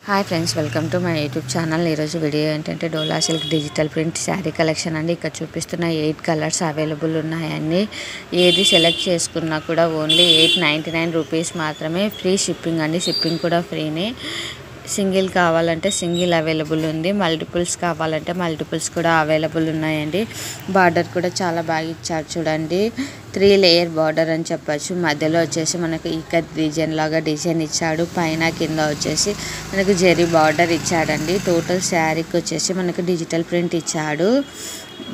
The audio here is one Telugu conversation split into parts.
Hi friends, welcome to my YouTube channel. ఈరోజు వీడియో ఏంటంటే dola silk digital print sari collection అండి. ఇక్కడ చూపిస్తున్న 8 కలర్స్ అవైలబుల్ ఉన్నాయండి. ఏది సెలెక్ట్ చేసుకున్నా కూడా ఓన్లీ 899 రూపీస్ మాత్రమే. ఫ్రీ షిప్పింగ్ అండి, షిప్పింగ్ కూడా ఫ్రీనే. సింగిల్ కావాలంటే సింగిల్ అవైలబుల్ ఉంది, మల్టిపుల్స్ కావాలంటే మల్టిపుల్స్ కూడా అవైలబుల్ ఉన్నాయండి. బార్డర్ కూడా చాలా బాగా ఇచ్చారు చూడండి. 3 లేయర్ బార్డర్ అని చెప్పచ్చు. మధ్యలో వచ్చేసి మనకు ఇక్కత్ డిజైన్ లాగా డిజైన్ ఇచ్చాడు. పైన కింద వచ్చేసి మనకు జెరీ బార్డర్ ఇచ్చాడండి. టోటల్ శారీకి వచ్చేసి మనకు డిజిటల్ ప్రింట్ ఇచ్చాడు.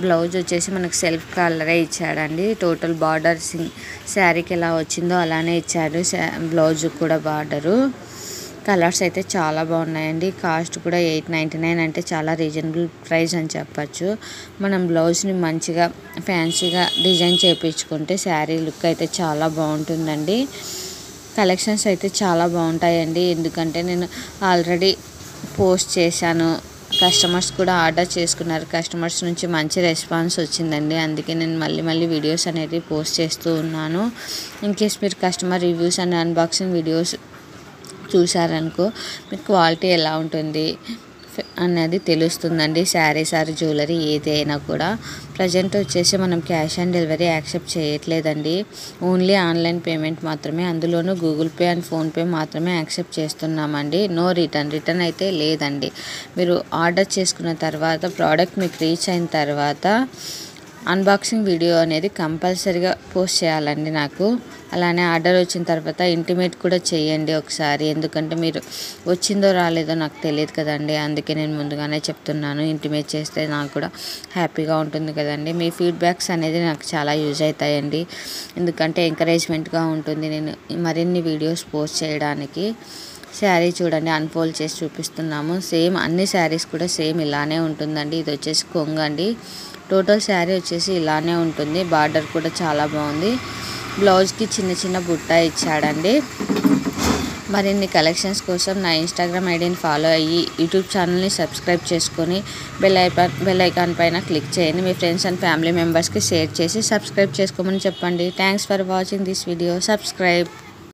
బ్లౌజ్ వచ్చేసి మనకు సెల్ఫ్ కలరే ఇచ్చాడండి. టోటల్ బార్డర్ శారీకి ఎలా వచ్చిందో అలానే ఇచ్చాడు. బ్లౌజ్ కూడా బార్డరు. కలర్స్ అయితే చాలా బాగున్నాయండి. కాస్ట్ కూడా 899 అంటే చాలా రీజనబుల్ ప్రైస్ అని చెప్పచ్చు. మనం బ్లౌజ్ని మంచిగా ఫ్యాన్సీగా డిజైన్ చేయించుకుంటే శారీ లుక్ అయితే చాలా బాగుంటుందండి. కలెక్షన్స్ అయితే చాలా బాగుంటాయండి. ఎందుకంటే నేను ఆల్రెడీ పోస్ట్ చేశాను, కస్టమర్స్ కూడా ఆర్డర్ చేసుకున్నారు. కస్టమర్స్ నుంచి మంచి రెస్పాన్స్ వచ్చిందండి. అందుకే నేను మళ్ళీ వీడియోస్ అనేది పోస్ట్ చేస్తూ ఉన్నాను. ఇన్కేస్ మీరు customer reviews and unboxing videos చూసారనుకో మీకు క్వాలిటీ ఎలా ఉంటుంది అన్నది తెలుస్తుందండి. శారీస్ ఆర్ జ్యువెలరీ ఏదైనా కూడా. ప్రజెంట్ వచ్చేసి మనం క్యాష్ ఆన్ డెలివరీ యాక్సెప్ట్ చేయట్లేదండి. ఓన్లీ ఆన్లైన్ పేమెంట్ మాత్రమే, అందులోనూ గూగుల్ పే అండ్ ఫోన్పే మాత్రమే యాక్సెప్ట్ చేస్తున్నామండి. నో రిటర్న్ అయితే లేదండి. మీరు ఆర్డర్ చేసుకున్న తర్వాత ప్రోడక్ట్ మీకు రీచ్ అయిన తర్వాత అన్బాక్సింగ్ వీడియో అనేది కంపల్సరీగా పోస్ట్ చేయాలండి నాకు. అలానే ఆర్డర్ వచ్చిన తర్వాత ఇంటిమేట్ కూడా చేయండి ఒకసారి. ఎందుకంటే మీరు వచ్చిందో రాలేదో నాకు తెలియదు కదండి. అందుకే నేను ముందుగానే చెప్తున్నాను. ఇంటిమేట్ చేస్తే నాకు కూడా హ్యాపీగా ఉంటుంది కదండి. మీ ఫీడ్బ్యాక్స్ అనేది నాకు చాలా యూజ్ అవుతాయండి. ఎందుకంటే ఎంకరేజ్మెంట్గా ఉంటుంది నేను మరిన్ని వీడియోస్ పోస్ట్ చేయడానికి. శారీ చూడండి, అన్ఫోల్డ్ చేసి చూపిస్తున్నాము. సేమ్ అన్ని శారీస్ కూడా సేమ్ ఇలానే ఉంటుందండి. ఇది వచ్చేసి కొంగు అండి. టోటల్ శారీ వచ్చేసి ఇలానే ఉంటుంది. బార్డర్ కూడా చాలా బాగుంది. బ్లౌజ్కి చిన్న బుట్ట ఇచ్చాడండి. మరిన్ని కలెక్షన్స్ కోసం నా ఇన్స్టాగ్రామ్ ఐడిని ఫాలో అయ్యి యూట్యూబ్ ఛానల్ని సబ్స్క్రైబ్ చేసుకొని బెల్ ఐకాన్ పైన క్లిక్ చేయండి. మీ ఫ్రెండ్స్ అండ్ ఫ్యామిలీ మెంబర్స్కి షేర్ చేసి సబ్స్క్రైబ్ చేసుకోమని చెప్పండి. Thanks for watching this video. Subscribe.